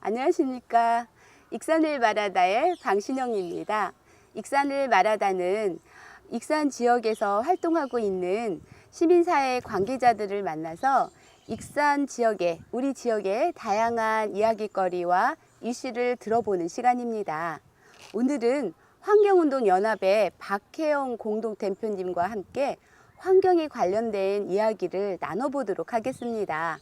안녕하십니까. 익산을 말하다의 방신영입니다. 익산을 말하다는 익산 지역에서 활동하고 있는 시민사회 관계자들을 만나서 익산 지역의, 우리 지역의 다양한 이야기거리와 이슈를 들어보는 시간입니다. 오늘은 환경운동연합의 박혜영 공동대표님과 함께 환경에 관련된 이야기를 나눠보도록 하겠습니다.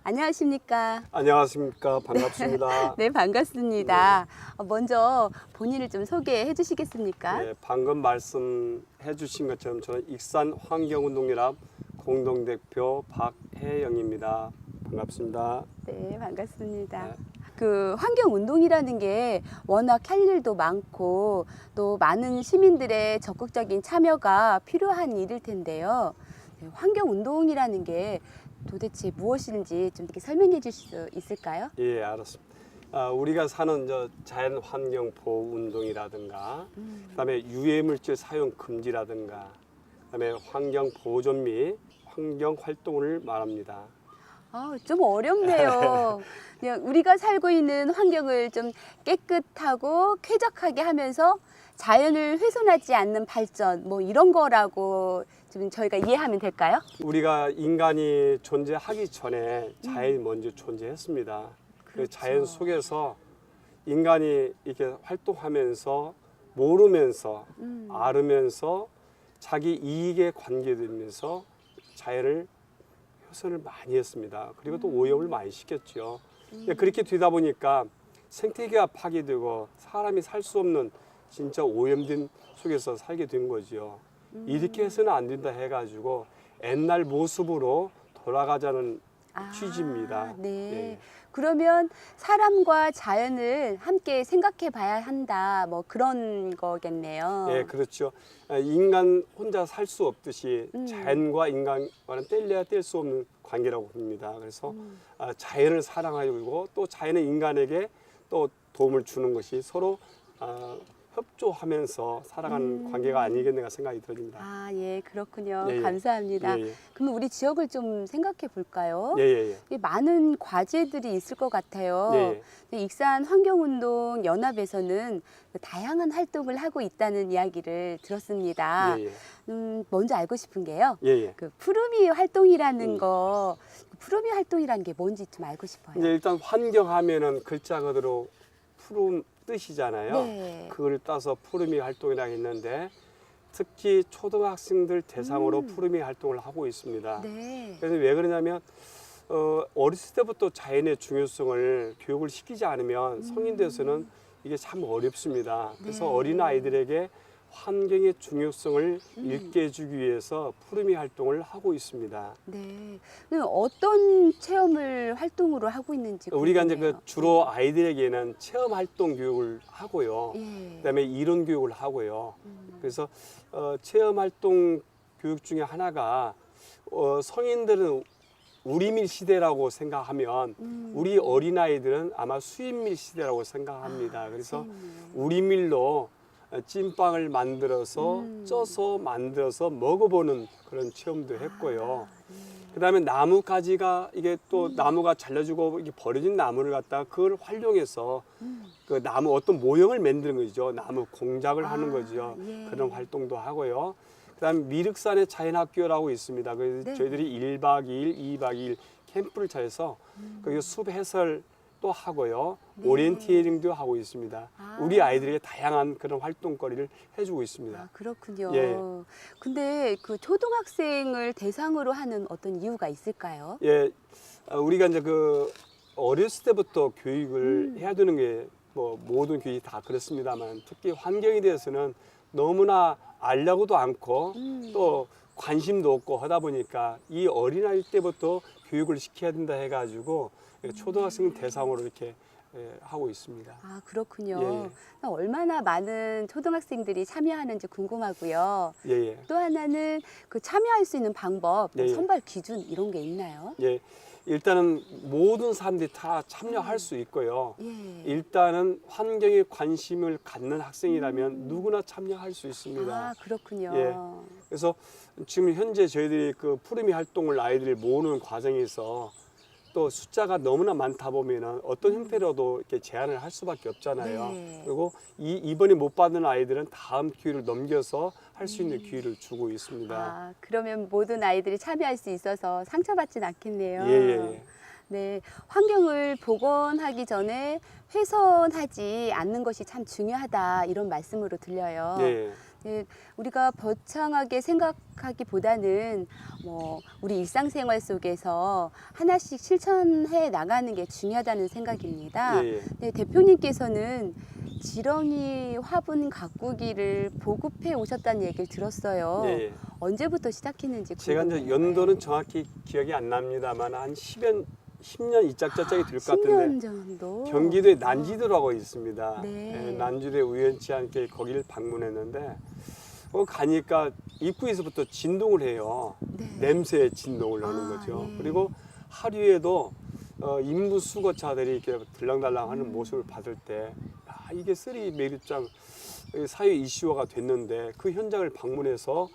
안녕하십니까? 안녕하십니까. 반갑습니다. 네, 반갑습니다. 먼저 본인을 좀 소개해 주시겠습니까? 네, 방금 말씀해 주신 것처럼 저는 익산 환경운동연합 공동대표 박혜영입니다. 반갑습니다. 네, 반갑습니다. 네. 그 환경운동이라는 게 워낙 할 일도 많고 또 많은 시민들의 적극적인 참여가 필요한 일일 텐데요. 네, 환경운동이라는 게 도대체 무엇인지 좀 이렇게 설명해 주실 수 있을까요? 예, 알았습니다. 우리가 사는 자연 환경 보호 운동이라든가, 그다음에 유해 물질 사용 금지라든가, 그다음에 환경 보존 및 환경 활동을 말합니다. 좀 어렵네요. 그냥 우리가 살고 있는 환경을 좀 깨끗하고 쾌적하게 하면서 자연을 훼손하지 않는 발전, 뭐 이런 거라고 좀 저희가 이해하면 될까요? 우리가 인간이 존재하기 전에 자연이 먼저 존재했습니다. 그 그렇죠. 자연 속에서 인간이 이렇게 활동하면서 모르면서 앓으면서 자기 이익에 관계되면서 자연을 훼손을 많이 했습니다. 그리고 또 오염을 많이 시켰죠. 그렇게 되다 보니까 생태계가 파괴되고 사람이 살 수 없는 진짜 오염된 속에서 살게 된 거죠. 이렇게 해서는 안 된다 해가지고 옛날 모습으로 돌아가자는 취지입니다. 네. 예. 그러면 사람과 자연을 함께 생각해 봐야 한다. 뭐 그런 거겠네요. 예, 그렇죠. 인간 혼자 살 수 없듯이 자연과 인간과는 뗄래야 뗄 수 없는 관계라고 봅니다. 그래서 자연을 사랑하고 또 자연은 인간에게 또 도움을 주는 것이 서로 협조하면서 살아가는 관계가 아니겠는가 생각이 들어집니다. 예, 그렇군요. 예, 예. 감사합니다. 예, 예. 그럼 우리 지역을 좀 생각해 볼까요? 예, 예, 예. 많은 과제들이 있을 것 같아요. 예, 예. 익산 환경운동 연합에서는 다양한 활동을 하고 있다는 이야기를 들었습니다. 예, 예. 먼저 알고 싶은 게요. 예, 예. 그 푸르미 활동이라는 거, 푸르미 활동이라는 게 뭔지 좀 알고 싶어요. 이제 일단 환경하면은 글자 그대로 푸른 뜻이잖아요. 네. 그걸 따서 푸르미 활동이라고 했는데 특히 초등학생들 대상으로 푸르미 활동을 하고 있습니다. 네. 그래서 왜 그러냐면 어렸을 때부터 자연의 중요성을 교육을 시키지 않으면 성인 돼서는 이게 참 어렵습니다. 그래서 네. 어린 아이들에게 환경의 중요성을 읽게 해주기 위해서 푸르미 활동을 하고 있습니다. 네. 그럼 어떤 체험을 활동으로 하고 있는지 우리가 이제 궁금해요. 주로 아이들에게는 체험 활동 교육을 하고요. 예. 그다음에 이론 교육을 하고요. 그래서 체험 활동 교육 중에 하나가 성인들은 우리밀 시대라고 생각하면 우리 어린아이들은 아마 수인밀 시대라고 생각합니다. 그래서 우리밀로 찐빵을 만들어서 쪄서 만들어서 먹어보는 그런 체험도 했고요. 그다음에 나무가지가 이게 또 나무가 잘려주고 이게 버려진 나무를 갖다가 그걸 활용해서 그 나무 어떤 모형을 만드는 거죠. 나무 공작을 하는 거죠. 예. 그런 활동도 하고요. 그다음에 미륵산의 자연학교라고 있습니다. 그래서 네. 저희들이 1박 2일, 2박 2일 캠프를 차려서 거기 숲 해설 또 하고요. 네. 오리엔테이링도 하고 있습니다. 우리 아이들에게 다양한 그런 활동거리를 해주고 있습니다. 그렇군요. 예. 근데 그 초등학생을 대상으로 하는 어떤 이유가 있을까요? 예, 우리가 이제 그 어렸을 때부터 교육을 해야 되는 게 뭐 모든 교육이 다 그렇습니다만 특히 환경에 대해서는 너무나 알려고도 않고 또 관심도 없고 하다 보니까 이 어린아이 때부터 교육을 시켜야 된다 해가지고 초등학생 대상으로 이렇게 하고 있습니다. 그렇군요. 예, 얼마나 많은 초등학생들이 참여하는지 궁금하고요. 예, 예. 또 하나는 그 참여할 수 있는 방법, 예, 예. 선발 기준 이런 게 있나요? 예, 일단은 모든 사람들이 다 참여할 수 있고요. 예. 일단은 환경에 관심을 갖는 학생이라면 누구나 참여할 수 있습니다. 그렇군요. 예. 그래서 지금 현재 저희들이 그 푸르미 활동을 아이들이 모으는 과정에서 또 숫자가 너무나 많다 보면은 어떤 형태로도 이렇게 제한을 할 수밖에 없잖아요. 네. 그리고 이번에 못 받은 아이들은 다음 기회를 넘겨서 할 수 있는 기회를 주고 있습니다. 아, 그러면 모든 아이들이 참여할 수 있어서 상처받진 않겠네요. 예. 네, 환경을 복원하기 전에 훼손하지 않는 것이 참 중요하다 이런 말씀으로 들려요. 예. 네, 우리가 거창하게 생각하기보다는 뭐 우리 일상생활 속에서 하나씩 실천해 나가는 게 중요하다는 생각입니다. 예. 네, 대표님께서는 지렁이 화분 가꾸기를 보급해 오셨다는 얘기를 들었어요. 예. 언제부터 시작했는지 제가 이제 궁금해요. 연도는 정확히 기억이 안 납니다만 한 10년 이짝저짝이 될 것 10년 같은데 정도. 경기도에 난지도라고 있습니다. 네. 예, 난지도에 우연치 않게 거기를 방문했는데 가니까 입구에서부터 진동을 해요. 네. 냄새에 진동을 하는 거죠. 예. 그리고 하류에도 인부 수거차들이 이렇게 들랑달랑하는 모습을 봤을 때 이게 쓰리 매립장 사회 이슈화가 됐는데 그 현장을 방문해서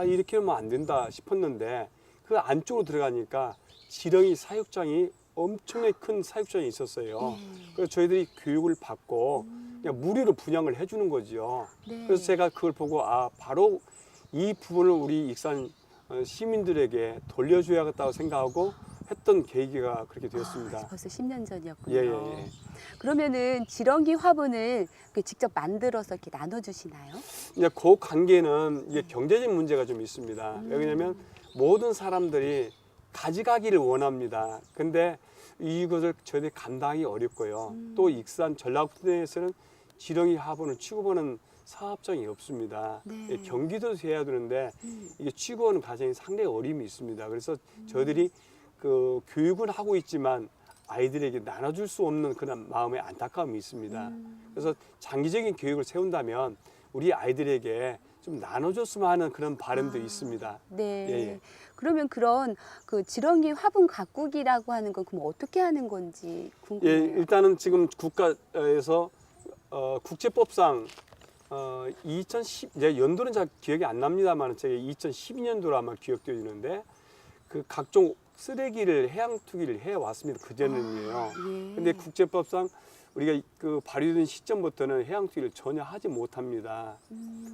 이렇게 하면 안 된다 싶었는데 그 안쪽으로 들어가니까 지렁이 사육장이 엄청나게 큰 사육장이 있었어요. 그래서 저희들이 교육을 받고 그냥 무료로 분양을 해주는 거죠. 네. 그래서 제가 그걸 보고 바로 이 부분을 우리 익산 시민들에게 돌려줘야겠다고 생각하고 했던 계기가 그렇게 되었습니다. 벌써 10년 전이었군요. 예. 그러면은 지렁이 화분을 직접 만들어서 이렇게 나눠주시나요? 이제 그 관계는 이게 경제적 문제가 좀 있습니다. 왜냐하면 모든 사람들이 가져가기를 원합니다. 근데 이것을 저희들이 감당하기 어렵고요. 또 익산 전라북도에서는 지렁이 화분을 취급하는 사업장이 없습니다. 네. 경기도에서 해야 되는데 이게 취급하는 과정이 상당히 어려움이 있습니다. 그래서 저희들이 그 교육은 하고 있지만 아이들에게 나눠줄 수 없는 그런 마음의 안타까움이 있습니다. 그래서 장기적인 교육을 세운다면 우리 아이들에게 좀 나눠줬으면 하는 그런 바람도 있습니다. 네. 예. 그러면 그런 그 지렁이 화분 가꾸기라고 하는 건 그럼 어떻게 하는 건지 궁금해요. 일단은 지금 국가에서 국제법상 2010 이제 연도는 잘 기억이 안 납니다만 제가 2012년도로 아마 기억되어지는데 그 각종 쓰레기를 해양 투기를 해 왔습니다. 그전은요. 예. 근데 국제법상 우리가 그 발효된 시점부터는 해양 투기를 전혀 하지 못합니다.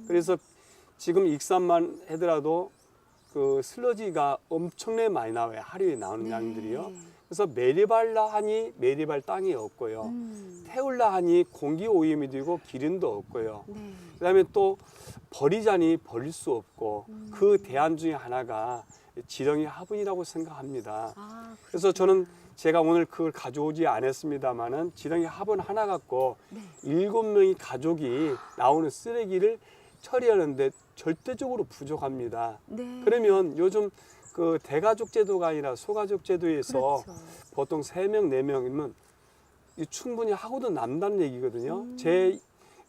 그래서 지금 익산만 하더라도 그 슬러지가 엄청나게 많이 나와요. 하루에 나오는 네. 양들이요. 그래서 매립하려 하니 매립할 땅이 없고요. 태울라 하니 공기 오염이 되고 기름도 없고요. 네. 그다음에 또 버리자니 버릴 수 없고 그 대안 중에 하나가 지렁이 화분이라고 생각합니다. 그래서 저는 제가 오늘 그걸 가져오지 않았습니다만은 지렁이 화분 하나 갖고 7명이 가족이 나오는 쓰레기를 처리하는데 절대적으로 부족합니다. 네. 그러면 요즘 그 대가족 제도가 아니라 소가족 제도에서 그렇죠. 보통 3명, 4명이면 충분히 하고도 남다는 얘기거든요. 제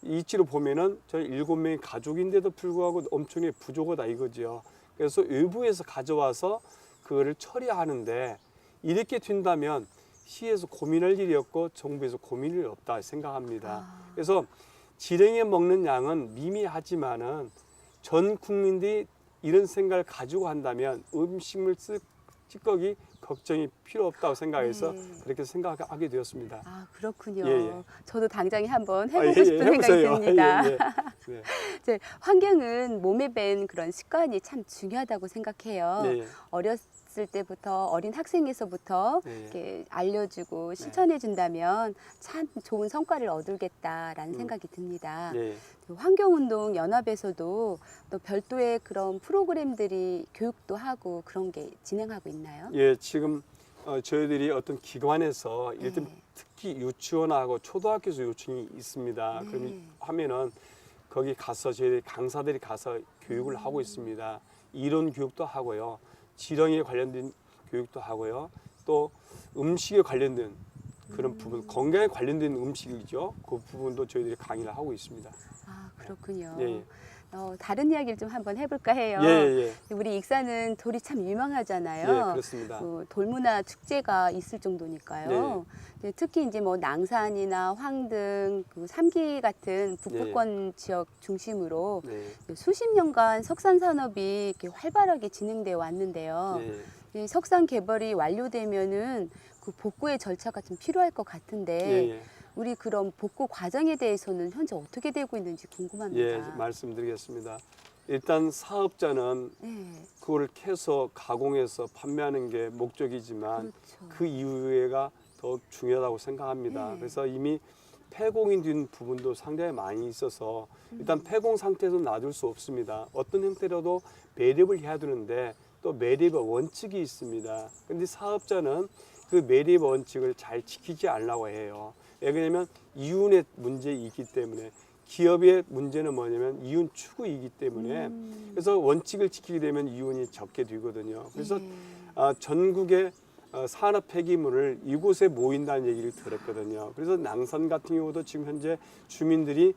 이치로 보면은 저희 7명의 가족인데도 불구하고 엄청나게 부족하다 이거죠. 그래서 외부에서 가져와서 그거를 처리하는데 이렇게 된다면 시에서 고민할 일이 없고 정부에서 고민할 일이 없다 생각합니다. 그래서 지렁이 먹는 양은 미미하지만은 전 국민들이 이런 생각을 가지고 한다면 음식물 찌꺼기 걱정이 필요 없다고 생각해서 그렇게 생각하게 되었습니다. 그렇군요. 예. 저도 당장에 한번 해보고 싶은 생각이 해보세요. 듭니다. 네. 이제 환경은 몸에 밴 그런 습관이 참 중요하다고 생각해요. 예. 어렸을 때부터 어린 학생에서부터 예. 이렇게 알려주고 실천해 준다면 참 좋은 성과를 얻을겠다라는 생각이 듭니다. 예. 환경운동 연합에서도 또 별도의 그런 프로그램들이 교육도 하고 그런 게 진행하고 있나요? 예, 지금 저희들이 어떤 기관에서 일단 특히 유치원하고 초등학교에서 요청이 있습니다. 그럼 하면은 거기 가서 저희 강사들이 가서 교육을 하고 있습니다. 이론 교육도 하고요, 지렁이에 관련된 교육도 하고요, 또 음식에 관련된 그런 부분, 건강에 관련된 음식이죠. 그 부분도 저희들이 강의를 하고 있습니다. 그렇군요. 예. 다른 이야기를 좀 한번 해볼까 해요. 예. 우리 익산은 돌이 참 유명하잖아요. 예, 그렇습니다. 돌문화 축제가 있을 정도니까요. 네, 특히 이제 뭐 낭산이나 황등, 삼기 같은 북부권 지역 중심으로 네. 수십 년간 석산 산업이 이렇게 활발하게 진행되어 왔는데요. 이 석산 개발이 완료되면은 그 복구의 절차가 좀 필요할 것 같은데 예. 우리 그럼 복구 과정에 대해서는 현재 어떻게 되고 있는지 궁금합니다. 예, 말씀드리겠습니다. 일단 사업자는 네, 그걸 캐서 가공해서 판매하는 게 목적이지만 그렇죠. 그 이후에가 더 중요하다고 생각합니다. 네. 그래서 이미 폐공이 된 부분도 상당히 많이 있어서 일단 폐공 상태에서 놔둘 수 없습니다. 어떤 형태로도 매립을 해야 되는데 또 매립의 원칙이 있습니다. 근데 사업자는 그 매립 원칙을 잘 지키지 않으려고 해요. 왜냐하면 이윤의 문제이기 때문에 기업의 문제는 뭐냐면 이윤 추구이기 때문에 그래서 원칙을 지키게 되면 이윤이 적게 되거든요. 그래서 네. 전국의 산업 폐기물을 이곳에 모인다는 얘기를 들었거든요. 그래서 낭산 같은 경우도 지금 현재 주민들이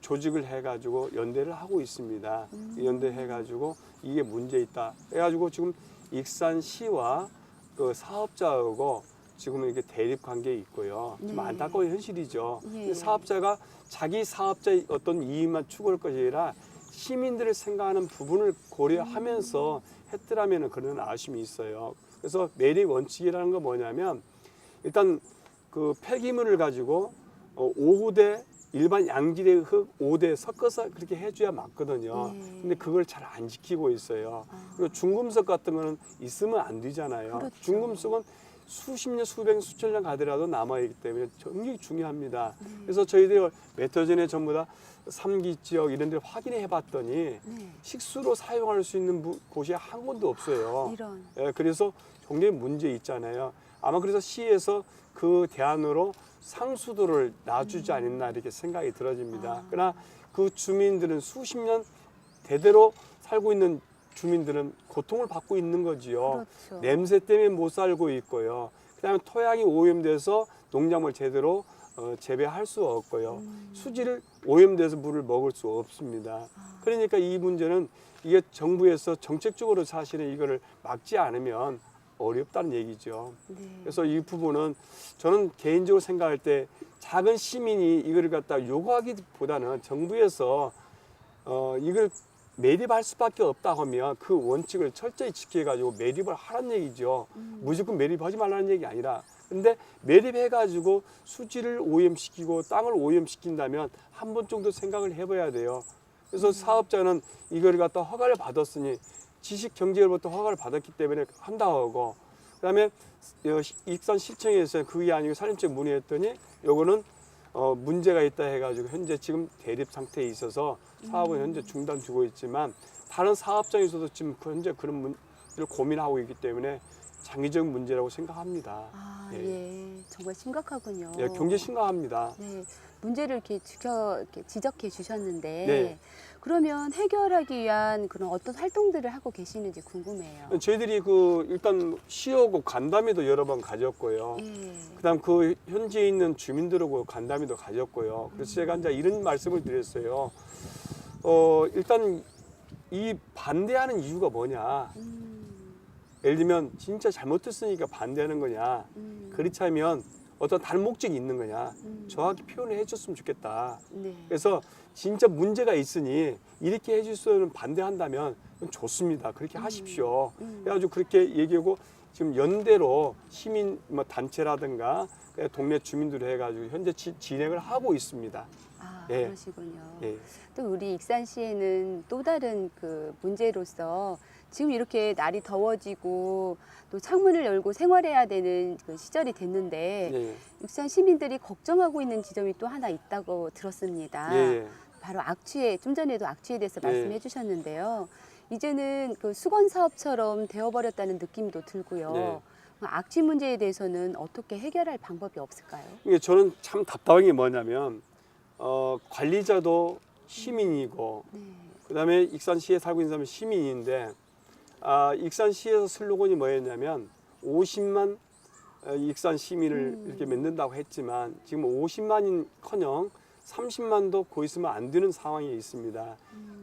조직을 해가지고 연대를 하고 있습니다. 연대해가지고 이게 문제 있다. 해가지고 지금 익산시와 그 사업자하고 지금 이렇게 대립 관계에 있고요. 좀 네. 안타까운 현실이죠. 예. 근데 사업자가 자기 사업자의 어떤 이익만 추구할 것이 아니라 시민들을 생각하는 부분을 고려하면서 했더라면 그런 아쉬움이 있어요. 그래서 매립 원칙이라는 건 뭐냐면 일단 그 폐기물을 가지고 5대 일반 양질의 흙 5대 섞어서 그렇게 해줘야 맞거든요. 네. 근데 그걸 잘 안 지키고 있어요. 그리고 중금속 같은 거는 있으면 안 되잖아요. 그렇죠. 중금속은 수십 년, 수백 년, 수천 년 가더라도 남아있기 때문에 굉장히 중요합니다. 그래서 저희들이 몇 달 전에 전부 다 3기 지역 이런 데를 확인해 봤더니 네. 식수로 사용할 수 있는 곳이 한 곳도 없어요. 이런. 예, 그래서 굉장히 문제 있잖아요. 아마 그래서 시에서 그 대안으로 상수도를 놔주지 않았나 이렇게 생각이 들어집니다. 그러나 그 주민들은 수십 년 대대로 살고 있는 주민들은 고통을 받고 있는 거지요. 그렇죠. 냄새 때문에 못 살고 있고요. 그다음에 토양이 오염돼서 농작물 제대로 재배할 수 없고요. 수질을 오염돼서 물을 먹을 수 없습니다. 그러니까 이 문제는 이게 정부에서 정책적으로 사실은 이거를 막지 않으면 어렵다는 얘기죠. 네. 그래서 이 부분은 저는 개인적으로 생각할 때 작은 시민이 이걸 갖다 요구하기보다는 정부에서 이걸 매립할 수밖에 없다 하면 그 원칙을 철저히 지켜가지고 매립을 하라는 얘기죠. 무조건 매립하지 말라는 얘기 아니라. 근데 매립해가지고 수질을 오염시키고 땅을 오염시킨다면 한 번 정도 생각을 해봐야 돼요. 그래서 사업자는 이걸 갖다 허가를 받았으니 지식경제로부터 허가를 받았기 때문에 한다고 하고 그다음에 익산시청에서 그게 아니고 산림청에 문의했더니 요거는 문제가 있다 해가지고 현재 지금 대립 상태에 있어서 사업은 현재 중단되고 있지만 다른 사업장에서도 지금 현재 그런 문제를 고민하고 있기 때문에 장기적 문제라고 생각합니다. 아, 예. 예. 정말 심각하군요. 예, 굉장히 심각합니다. 네. 문제를 이렇게 지적해 주셨는데 네. 그러면 해결하기 위한 그런 어떤 활동들을 하고 계시는지 궁금해요. 저희들이 일단 시하고 간담회도 여러 번 가졌고요. 예. 그다음 그 현지에 있는 주민들하고 간담회도 가졌고요. 그래서 제가 이제 이런 말씀을 드렸어요. 일단 이 반대하는 이유가 뭐냐? 예를 들면 진짜 잘못했으니까 반대하는 거냐? 그렇지 않으면 어떤 다른 목적이 있는 거냐? 정확히 표현을 해줬으면 좋겠다. 네. 그래서 진짜 문제가 있으니 이렇게 해줄 수는 반대한다면 좋습니다. 그렇게 하십시오. 그래가지고 그렇게 얘기하고 지금 연대로 시민 단체라든가 동네 주민들 해가지고 현재 진행을 하고 있습니다. 아, 예. 그러시군요. 예. 또 우리 익산시에는 또 다른 그 문제로서 지금 이렇게 날이 더워지고 또 창문을 열고 생활해야 되는 그 시절이 됐는데 예. 익산 시민들이 걱정하고 있는 지점이 또 하나 있다고 들었습니다. 예. 바로 악취에 좀 전에도 악취에 대해서 예. 말씀해 주셨는데요. 이제는 그 수건 사업처럼 되어버렸다는 느낌도 들고요. 네. 악취 문제에 대해서는 어떻게 해결할 방법이 없을까요? 이게 저는 참 답답한 게 뭐냐면 관리자도 시민이고 네. 그다음에 익산시에 살고 있는 사람은 시민인데 익산시에서 슬로건이 뭐였냐면 50만 익산 시민을 이렇게 만든다고 했지만 지금 50만인커녕 30만도 곧 있으면 안 되는 상황이 있습니다.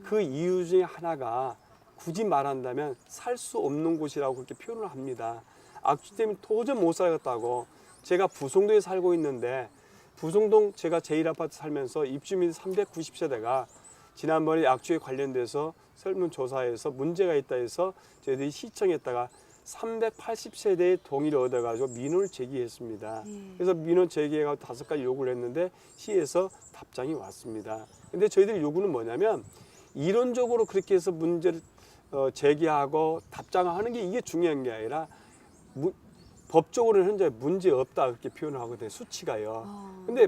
그 이유 중에 하나가 굳이 말한다면 살 수 없는 곳이라고 그렇게 표현을 합니다. 악취 때문에 도저히 못 살겠다고. 제가 부송동에 살고 있는데 부송동 제가 제1아파트 살면서 입주민 390세대가 지난번에 악취에 관련돼서 설문조사에서 문제가 있다 해서 저희들이 시청에다가 380세대의 동의를 얻어가지고 민원을 제기했습니다. 그래서 민원 제기해가 5가지 요구를 했는데 시에서 답장이 왔습니다. 근데 저희들 요구는 뭐냐면 이론적으로 그렇게 해서 문제를 제기하고 답장하는 게 이게 중요한 게 아니라 법적으로는 현재 문제 없다 그렇게 표현을 하거든요. 수치가요. 근데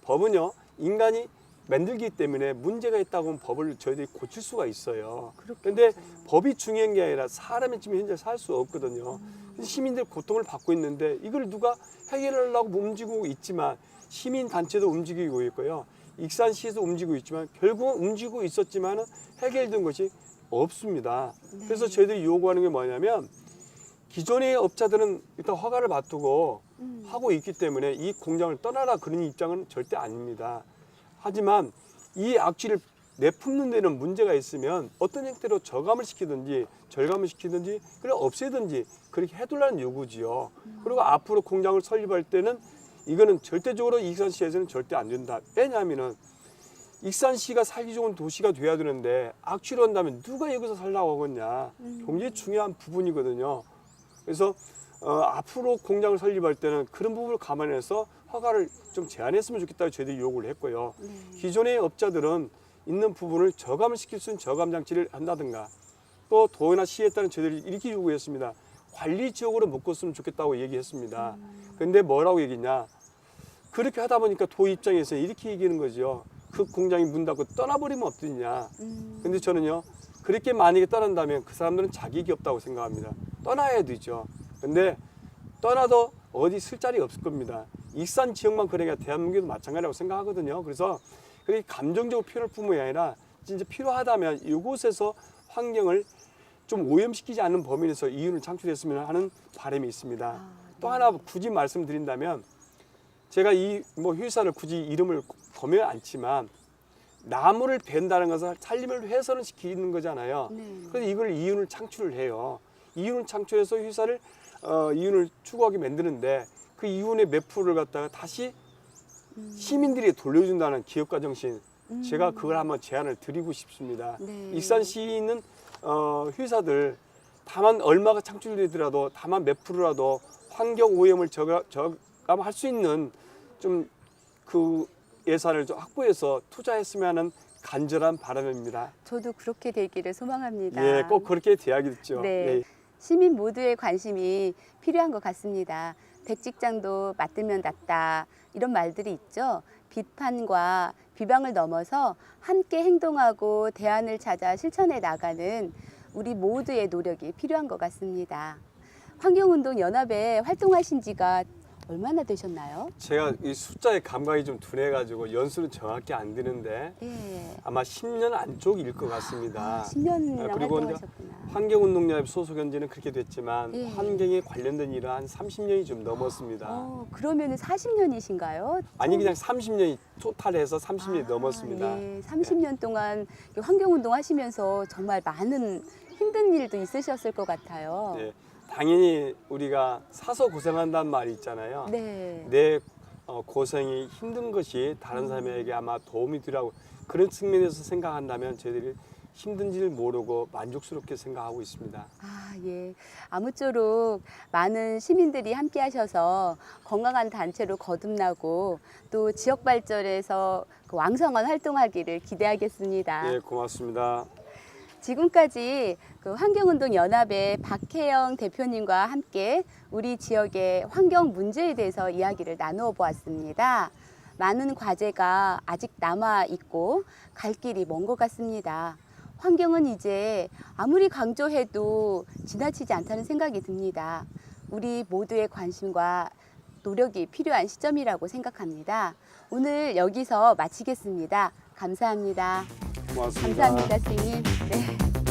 법은요 인간이 만들기 때문에 문제가 있다고 하면 법을 저희들이 고칠 수가 있어요. 그런데 법이 중요한 게 아니라 사람이 지금 현재 살 수 없거든요. 시민들 고통을 받고 있는데 이걸 누가 해결하려고 움직이고 있지만 시민단체도 움직이고 있고요. 익산시에서 움직이고 있지만 결국은 움직이고 있었지만 해결된 것이 없습니다. 그래서 저희들이 요구하는 게 뭐냐면 기존의 업자들은 일단 허가를 받두고 하고 있기 때문에 이 공장을 떠나라 그런 입장은 절대 아닙니다. 하지만 이 악취를 내뿜는 데는 문제가 있으면 어떤 형태로 저감을 시키든지 절감을 시키든지 그래 없애든지 그렇게 해둘라는 요구지요. 그리고 앞으로 공장을 설립할 때는 이거는 절대적으로 익산시에서는 절대 안 된다. 왜냐하면은 익산시가 살기 좋은 도시가 돼야 되는데 악취로 한다면 누가 여기서 살라고 하겠냐. 굉장히 중요한 부분이거든요. 그래서 앞으로 공장을 설립할 때는 그런 부분을 감안해서 허가를 좀 제한했으면 좋겠다고 저희들이 요구를 했고요. 기존의 업자들은 있는 부분을 저감을 시킬 수 있는 저감 장치를 한다든가 또 도나 시에 따른 저희들이 이렇게 요구했습니다. 관리 지역으로 묶었으면 좋겠다고 얘기했습니다. 그런데 뭐라고 얘기했냐? 그렇게 하다 보니까 도 입장에서 이렇게 얘기하는 거죠. 그 공장이 문 닫고 떠나버리면 어떠냐. 근데 저는요. 그렇게 만약에 떠난다면 그 사람들은 자격이 없다고 생각합니다. 떠나야 되죠. 근데 떠나도 어디 쓸 자리 없을 겁니다. 익산 지역만 그러니까 대한민국도 마찬가지라고 생각하거든요. 그래서 그렇게 감정적으로 표현을 품은 게 아니라 진짜 필요하다면 이곳에서 환경을 좀 오염시키지 않는 범위 내에서 이윤을 창출했으면 하는 바람이 있습니다. 또 하나 굳이 말씀드린다면 제가 이 회사를 굳이 이름을 거면 않지만 나무를 벤다는 것은 살림을 훼손을 시키는 거잖아요. 그래서 이걸 이윤을 창출을 해요. 이윤을 창출해서 회사를 이윤을 추구하게 만드는데 그 이윤의 몇 프로를 갖다가 다시 시민들이 돌려준다는 기업가 정신, 제가 그걸 한번 제안을 드리고 싶습니다. 익산시에 있는 회사들 다만 얼마가 창출되더라도 다만 몇 프로라도 환경 오염을 저감할 수 있는 좀 그 예산을 좀 확보해서 투자했으면 하는 간절한 바람입니다. 저도 그렇게 되기를 소망합니다. 예, 꼭 그렇게 돼야겠죠. 네. 예. 시민 모두의 관심이 필요한 것 같습니다. 백직장도 맞들면 낫다 이런 말들이 있죠. 비판과 비방을 넘어서 함께 행동하고 대안을 찾아 실천해 나가는 우리 모두의 노력이 필요한 것 같습니다. 환경운동연합에 활동하신 지가 얼마나 되셨나요? 제가 이 숫자의 감각이 좀 둔해가지고 연수는 정확히 안 되는데 예. 아마 10년 안쪽일 것 같습니다. 10년이나 그리고 이제 활동하셨구나. 환경운동연합 소속 현재는 그렇게 됐지만 예. 환경에 관련된 일은 한 30년이 좀 넘었습니다. 그러면 40년이신가요? 아니 그냥 30년이 토탈해서 30년이 넘었습니다. 예, 30년 동안 환경운동 하시면서 정말 많은 힘든 일도 있으셨을 것 같아요. 예. 당연히 우리가 사서 고생한다는 말이 있잖아요. 네. 내 고생이 힘든 것이 다른 사람에게 아마 도움이 되라고 그런 측면에서 생각한다면 저희들이 힘든지를 모르고 만족스럽게 생각하고 있습니다. 아, 예. 아무쪼록 많은 시민들이 함께 하셔서 건강한 단체로 거듭나고 또 지역 발전에서 그 왕성한 활동하기를 기대하겠습니다. 예, 고맙습니다. 지금까지 그 환경운동연합의 박혜영 대표님과 함께 우리 지역의 환경 문제에 대해서 이야기를 나누어 보았습니다. 많은 과제가 아직 남아 있고 갈 길이 먼 것 같습니다. 환경은 이제 아무리 강조해도 지나치지 않다는 생각이 듭니다. 우리 모두의 관심과 노력이 필요한 시점이라고 생각합니다. 오늘 여기서 마치겠습니다. 감사합니다. 고맙습니다. 감사합니다, 선생님. 네.